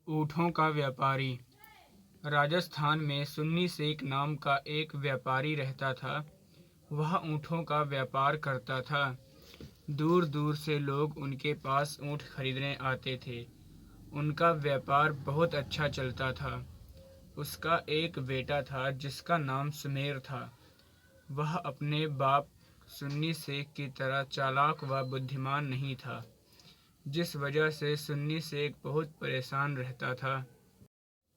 ऊँटों का व्यापारी। राजस्थान में सुन्नी शेख नाम का एक व्यापारी रहता था। वह ऊँटों का व्यापार करता था। दूर दूर से लोग उनके पास ऊँट खरीदने आते थे। उनका व्यापार बहुत अच्छा चलता था। उसका एक बेटा था जिसका नाम सुमेर था। वह अपने बाप सुन्नी शेख की तरह चालाक व बुद्धिमान नहीं था, जिस वजह से सुन्नी शेख बहुत परेशान रहता था।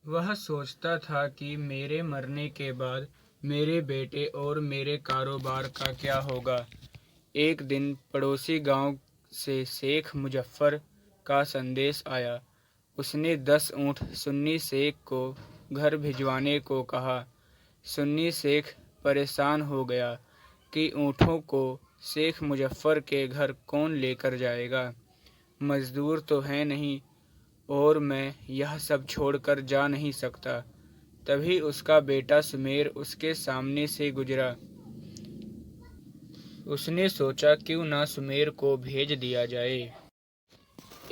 वह सोचता था कि मेरे मरने के बाद मेरे बेटे और मेरे कारोबार का क्या होगा। एक दिन पड़ोसी गांव से शेख मुजफ्फर का संदेश आया। उसने 10 ऊँट सुन्नी शेख को घर भिजवाने को कहा। सुन्नी शेख परेशान हो गया कि ऊँटों को शेख मुजफ्फर के घर कौन लेकर जाएगा। मजदूर तो हैं नहीं और मैं यह सब छोड़कर जा नहीं सकता। तभी उसका बेटा सुमेर उसके सामने से गुजरा। उसने सोचा क्यों ना सुमेर को भेज दिया जाए।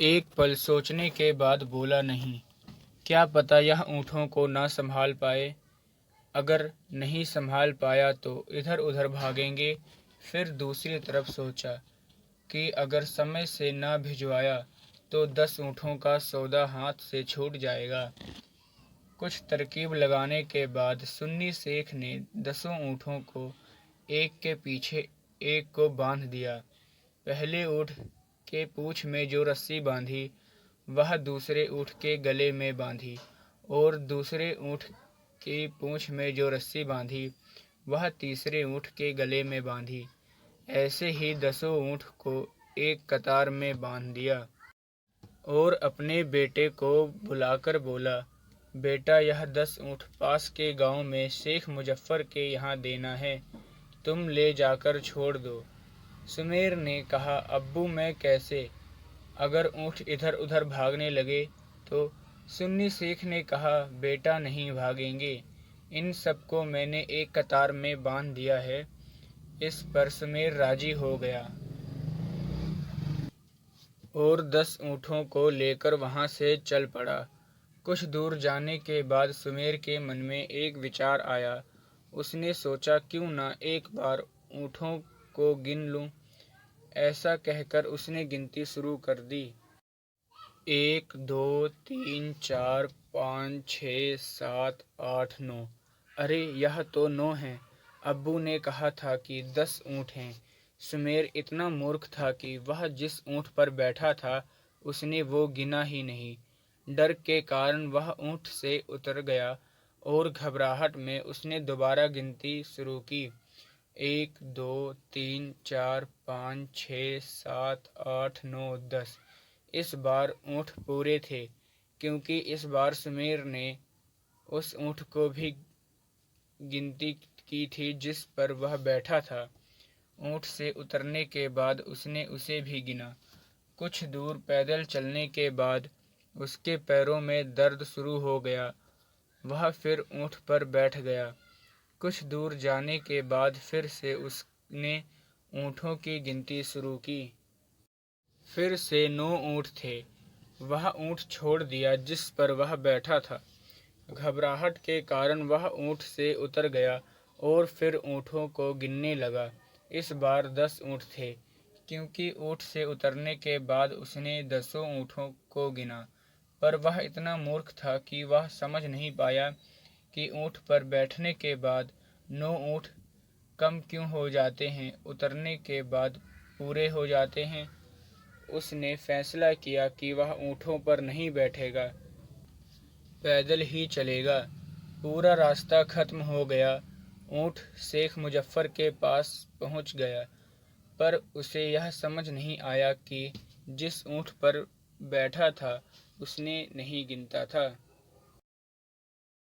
एक पल सोचने के बाद बोला, नहीं, क्या पता यह ऊँटों को ना संभाल पाए। अगर नहीं संभाल पाया तो इधर उधर भागेंगे। फिर दूसरी तरफ सोचा कि अगर समय से ना भिजवाया तो 10 ऊँटों का सौदा हाथ से छूट जाएगा। कुछ तरकीब लगाने के बाद सुन्नी शेख ने 10 ऊँटों को एक के पीछे एक को बांध दिया। पहले ऊँट के पूँछ में जो रस्सी बांधी वह दूसरे ऊँट के गले में बांधी और दूसरे ऊँट की पूँछ में जो रस्सी बांधी वह तीसरे ऊँट के गले में बांधी। ऐसे ही 10 ऊँट को एक कतार में बांध दिया और अपने बेटे को बुलाकर बोला, बेटा, यह 10 ऊँट पास के गांव में शेख मुजफ्फर के यहाँ देना है, तुम ले जाकर छोड़ दो। सुमेर ने कहा, अब्बू, मैं कैसे? अगर ऊँट इधर उधर भागने लगे तो? सुन्नी शेख ने कहा, बेटा, नहीं भागेंगे। इन सबको मैंने एक कतार में बांध दिया है। इस पर सुमेर राजी हो गया और 10 ऊँटों को लेकर वहाँ से चल पड़ा। कुछ दूर जाने के बाद सुमेर के मन में एक विचार आया। उसने सोचा क्यों ना एक बार ऊँटों को गिन लूँ। ऐसा कहकर उसने गिनती शुरू कर दी। 1 2 3 4 5 6 7 8 9। अरे, यह तो 9 है। अब्बू ने कहा था कि 10 ऊँट हैं। सुमेर इतना मूर्ख था कि वह जिस ऊँट पर बैठा था उसने वो गिना ही नहीं। डर के कारण वह ऊँट से उतर गया और घबराहट में उसने दोबारा गिनती शुरू की। 1 2 3 4 5 6 7 8 9 10। इस बार ऊँट पूरे थे, क्योंकि इस बार सुमेर ने उस ऊँट को भी गिनती की थी जिस पर वह बैठा था। ऊँट से उतरने के बाद उसने उसे भी गिना। कुछ दूर पैदल चलने के बाद उसके पैरों में दर्द शुरू हो गया। वह फिर ऊँट पर बैठ गया। कुछ दूर जाने के बाद फिर से उसने ऊँटों की गिनती शुरू की। फिर से 9 ऊँट थे। वह ऊँट छोड़ दिया जिस पर वह बैठा था। घबराहट के कारण वह ऊँट से उतर गया और फिर ऊँटों को गिनने लगा। इस बार 10 ऊँट थे, क्योंकि ऊँट से उतरने के बाद उसने 10 ऊँटों को गिना। पर वह इतना मूर्ख था कि वह समझ नहीं पाया कि ऊँट पर बैठने के बाद 9 ऊँट कम क्यों हो जाते हैं, उतरने के बाद पूरे हो जाते हैं। उसने फैसला किया कि वह ऊँटों पर नहीं बैठेगा, पैदल ही चलेगा। पूरा रास्ता खत्म हो गया। ऊँट शेख मुजफ्फर के पास पहुंच गया, पर उसे यह समझ नहीं आया कि जिस ऊँट पर बैठा था उसने नहीं गिनता था।